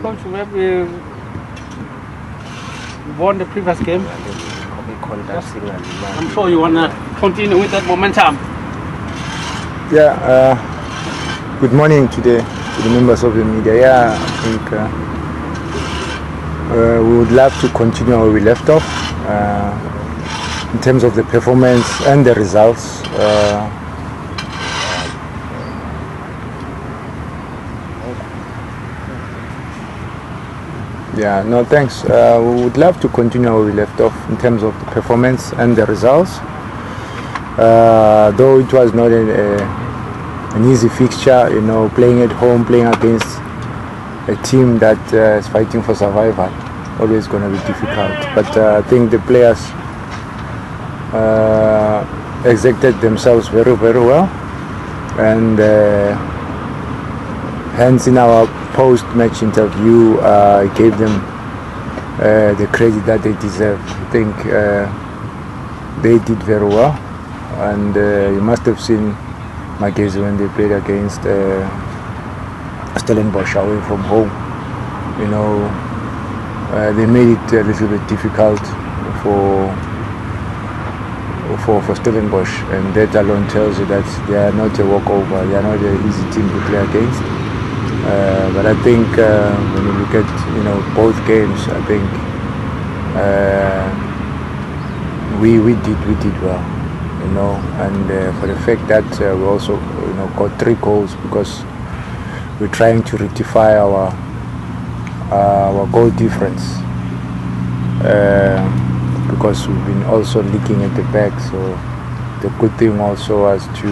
Coach, maybe won the previous game. I'm sure you want to continue with that momentum. Yeah, good morning today to the members of the media. Yeah, I think we would love to continue where we left off in terms of the performance and the results. Yeah, no, thanks. We would love to continue where we left off in terms of the performance and the results. Though it was not an easy fixture, you know, playing at home, playing against a team that is fighting for survival, always going to be difficult. But I think the players executed themselves very, very well, and hence in our post-match interview, I gave them the credit that they deserve. I think they did very well, and you must have seen Magezi when they played against Stellenbosch away from home. You know, they made it a little bit difficult for Stellenbosch, and that alone tells you that they are not a walkover. They are not an easy team to play against. But I think when you look at both games, I think we did well, and for the fact that we also got 3 goals, because we're trying to rectify our goal difference, because we've been also leaking at the back. So the good thing also was to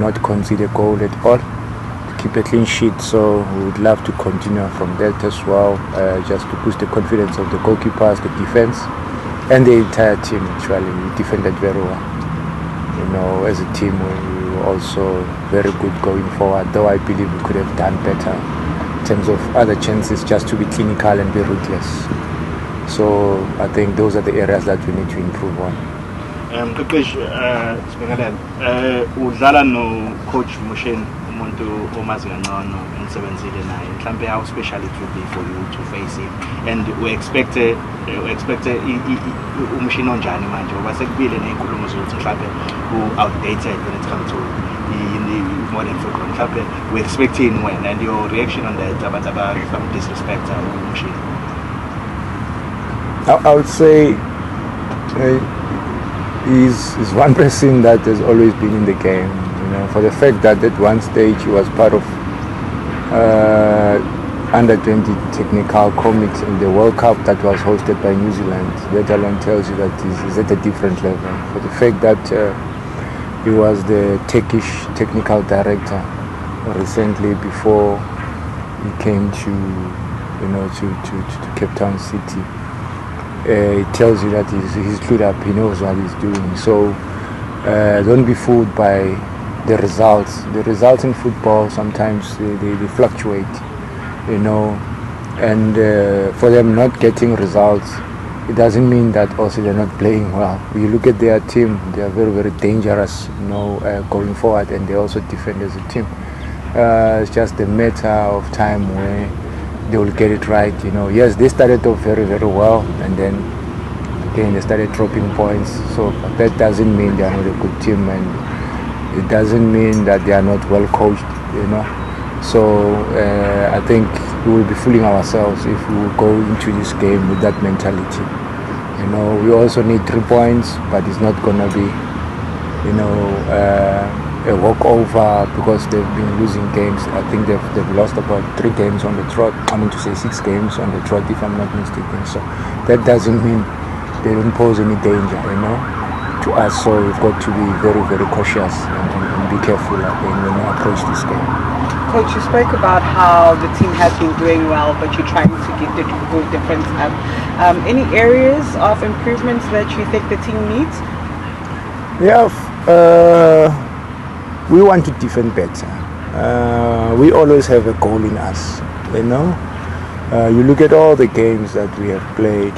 not concede a goal at all, keep a clean sheet. So we would love to continue from that as well, just to boost the confidence of the goalkeepers, the defense, and the entire team. Actually, we defended very well. As a team, we were also very good going forward, though I believe we could have done better in terms of other chances, just to be clinical and be ruthless. So I think those are the areas that we need to improve on. udlala no coach Mushin, umuntu omazi ngcono enisebenzile naye, mhlambe how special it would be for you to face him, and we expect uMushin onjani manje, ngoba sekubile nezinkulumo zokuthi mhlambe outdated when it comes to the modern football. Mhlambe we expecting when, and your reaction on that about some disrespect uMushin? I would say he's one person that has always been in the game. For the fact that at one stage he was part of under 20 technical committee in the World Cup that was hosted by New Zealand. That alone tells you that he's at a different level. For the fact that he was the Turkish technical director recently before he came to Cape Town City. It tells you that he's clued up, he knows what he's doing. So don't be fooled by the results. The results in football sometimes they fluctuate, and for them not getting results, it doesn't mean that also they're not playing well. You look at their team, they are very, very dangerous, going forward, and they also defend as a team. It's just a matter of time where they will get it right. Yes, they started off very, very well, and then again they started dropping points. So that doesn't mean they are not a good team, and it doesn't mean that they are not well coached. So I think we will be fooling ourselves if we will go into this game with that mentality. We also need 3 points, but it's not gonna be a walkover, because they've been losing games. I think they've lost about 3 games on the trot. 6 games on the trot, if I'm not mistaken. So that doesn't mean they don't pose any danger, to us. So we've got to be very, very cautious and be careful when we approach this game. Coach, you spoke about how the team has been doing well, but you're trying to get the goal difference up. Any areas of improvements that you think the team needs? Yeah. We want to defend better. We always have a goal in us, You look at all the games that we have played,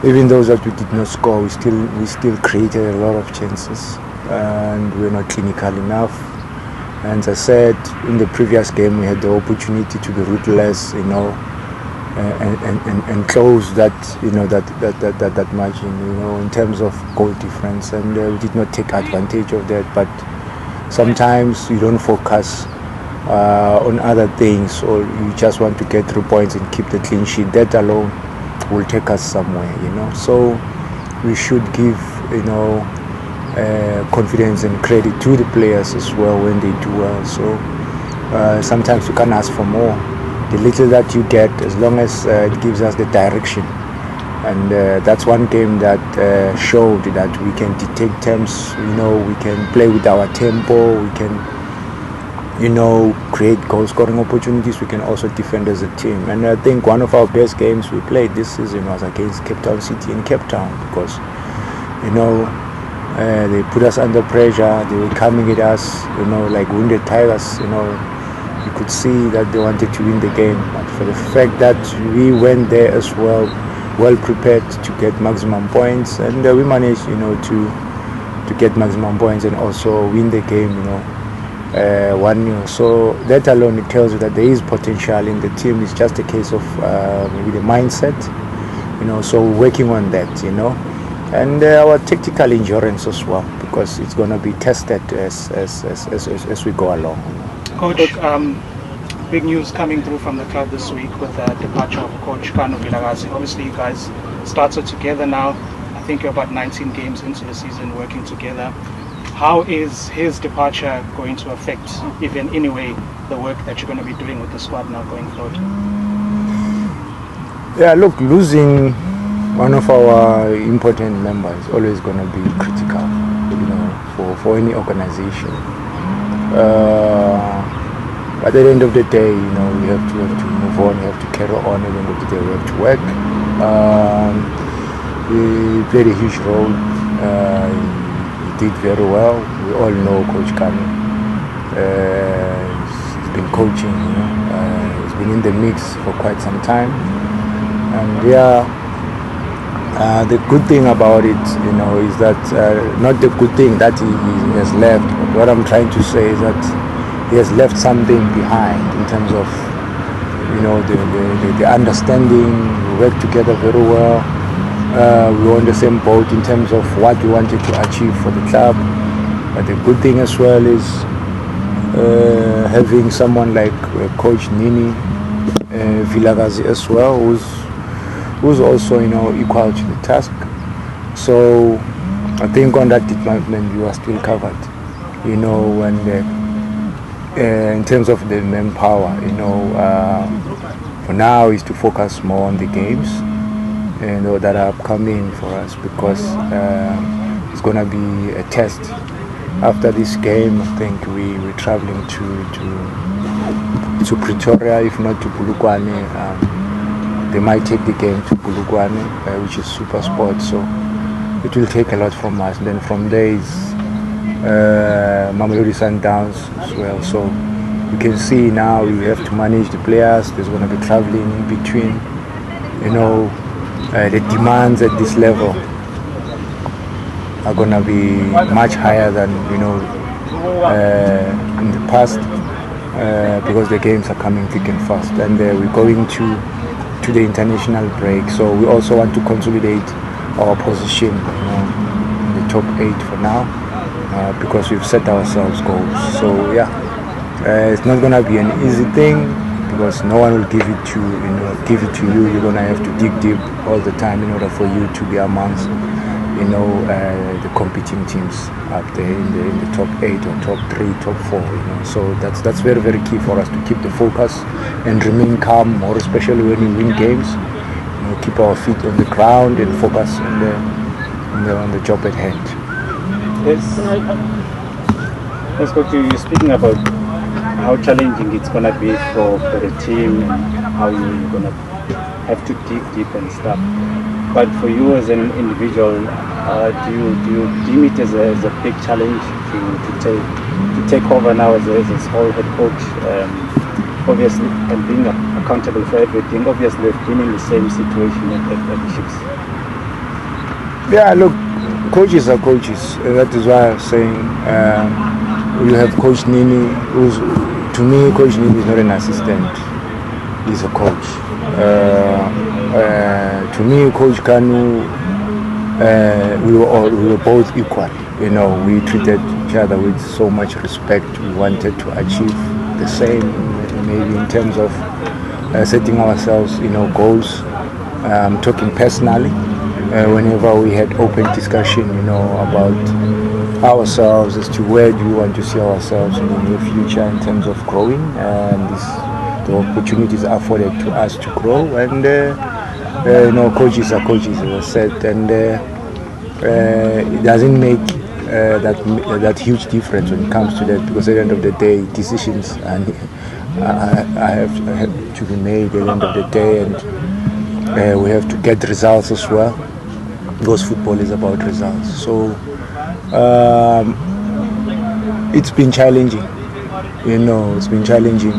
even those that we did not score, we still created a lot of chances, and we're not clinical enough. And as I said, in the previous game we had the opportunity to be ruthless, and close that that margin, in terms of goal difference, and we did not take advantage of that. But sometimes you don't focus on other things, or you just want to get 3 points and keep the clean sheet. That alone will take us somewhere, So we should give confidence and credit to the players as well when they do well. So sometimes you can ask for more. The little that you get, as long as it gives us the direction, and that's one game that showed that we can dictate terms. We can play with our tempo. We can create goal scoring opportunities. We can also defend as a team. And I think one of our best games we played this season was against Cape Town City in Cape Town, because they put us under pressure. They were coming at us like wounded tigers. You could see that they wanted to win the game, but for the fact that we went there as well prepared to get maximum points, and we managed to get maximum points and also win the game 1-0. So that alone, it tells you that there is potential in the team. It's just a case of maybe the mindset, so working on that, and our tactical endurance as well, because it's going to be tested as we go along. Coach, big news coming through from the club this week with the departure of Coach Kanu. Obviously, you guys started together now. I think you're about 19 games into the season working together. How is his departure going to affect, if in any way, the work that you're going to be doing with the squad now going forward? Yeah, look, losing one of our important members is always going to be critical, for any organization. But at the end of the day, we have to move on. We have to carry on. At the end of the day, we have to work. He played a huge role. He did very well. We all know Coach Kanu. He's been coaching. He's been in the mix for quite some time. And the good thing about it, is that not the good thing that he has left. But what I'm trying to say is that he has left something behind in terms of, the understanding. We work together very well. We were on the same boat in terms of what we wanted to achieve for the club. But the good thing as well is having someone like Coach Nini Vilakazi as well, who's also equal to the task. So I think on that department you are still covered. When in terms of the manpower, for now is to focus more on the games that are coming for us, because it's going to be a test. After this game, I think we're traveling to Pretoria, if not to Polokwane. They might take the game to Polokwane, which is super sport, so it will take a lot from us. Then from there is Mamelodi Sundowns as well. So you can see now we have to manage the players. There's going to be traveling in between. The demands at this level are going to be much higher than in the past, because the games are coming thick and fast, and we're going to the international break. So we also want to consolidate our position in the top 8 for now, because we've set ourselves goals. So it's not going to be an easy thing, because no one will give it to you. You're going to have to dig deep all the time in order for you to be amongst the competing teams up there in the top 8 or top 3, top 4. So that's very, very key for us to keep the focus and remain calm, more especially when we win games. Keep our feet on the ground and focus on the job at hand. Yes. Let's go to you speaking about how challenging it's going to be for the team, how you're going to have to dig deep and stuff. But for you as an individual, do you deem it as a big challenge to take over now as a whole head coach, obviously, and being accountable for everything? Obviously, we've been in the same situation at the Chiefs. Yeah, look, coaches are coaches. That is why I'm saying you have Coach Nini, to me, Coach Nini is not an assistant. He's a coach. To me, Coach Kanu, we were both equal. You know, we treated each other with so much respect. We wanted to achieve the same, maybe in terms of setting ourselves, goals. Talking personally, whenever we had open discussion, about ourselves as to where do we want to see ourselves in the near future in terms of growing, and the opportunities afforded to us to grow. And coaches are coaches, as I said, and it doesn't make that huge difference when it comes to that, because at the end of the day, decisions and I have to be made at the end of the day, and we have to get results as well, because football is about results. So it's been challenging, it's been challenging.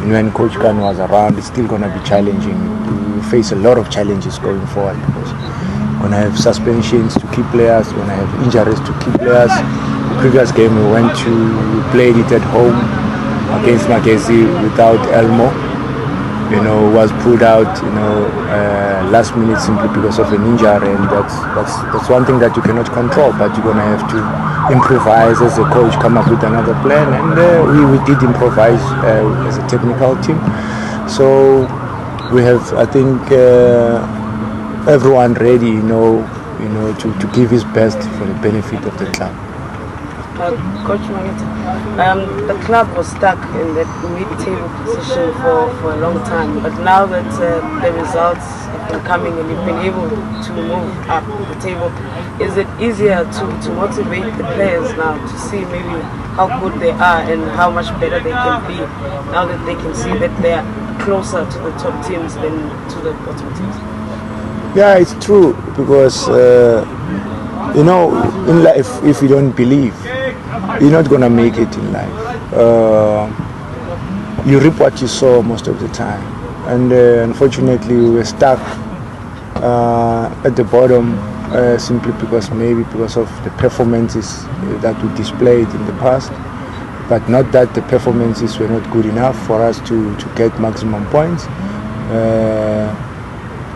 And when Coach Kanu was around, it's still going to be challenging. We face a lot of challenges going forward, because when I have suspensions to key players, when I have injuries to key players. The previous game we played it at home against Magezi without Elmo. Was pulled out, last minute simply because of an injury, and that's one thing that you cannot control. But you're gonna have to improvise as a coach, come up with another plan, and we did improvise as a technical team. So we have, I think, everyone ready, to give his best for the benefit of the club. Coach Mangita, the club was stuck in that mid-table position for a long time, but now that the results have been coming and you've been able to move up the table, is it easier to motivate the players now to see maybe how good they are and how much better they can be now that they can see that they are closer to the top teams than to the bottom teams? Yeah, it's true, because in life, if you don't believe, you're not gonna make it in life. You reap what you sow most of the time, and unfortunately we were stuck at the bottom simply because of the performances that we displayed in the past, but not that the performances were not good enough for us to get maximum points.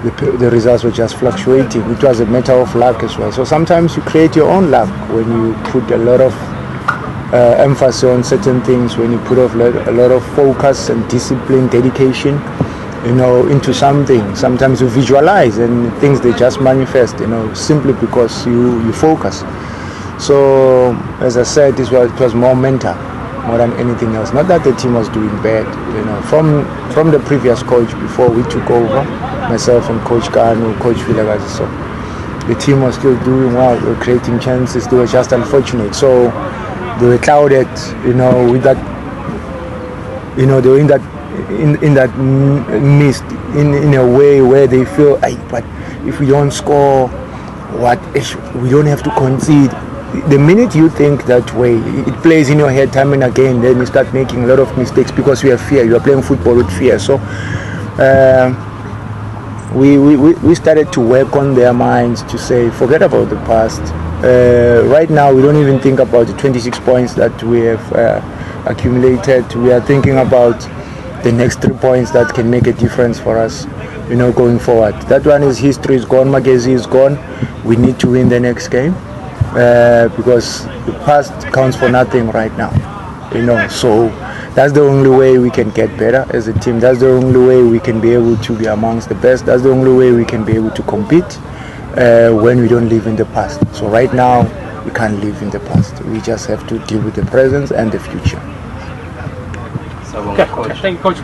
The results were just fluctuating. It was a matter of luck as well. So sometimes you create your own luck when you put a lot of emphasis on certain things, when you put a lot of focus and discipline, dedication, into something. Sometimes you visualize and things, they just manifest, simply because you focus. So as I said, it was more mental, more than anything else. Not that the team was doing bad, from the previous coach before we took over, myself and Coach Kanu, Coach Vilagazi. So the team was still doing well, they were creating chances, they were just unfortunate. So they were clouded, with that, they were in that mist, in a way where they feel, but if we don't score, we don't have to concede. The minute you think that way, it plays in your head time and again, then you start making a lot of mistakes because you have fear. You are playing football with fear. So we started to work on their minds to say, forget about the past. Right now, we don't even think about the 26 points that we have accumulated. We are thinking about the next 3 points that can make a difference for us, going forward. That one is history is gone. Magezi is gone. We need to win the next game. Because the past counts for nothing right now, so that's the only way we can get better as a team. That's the only way we can be able to be amongst the best. That's the only way we can be able to compete when we don't live in the past. So right now we can't live in the past. We just have to deal with the present and the future. So, Coach. Thank you, Coach.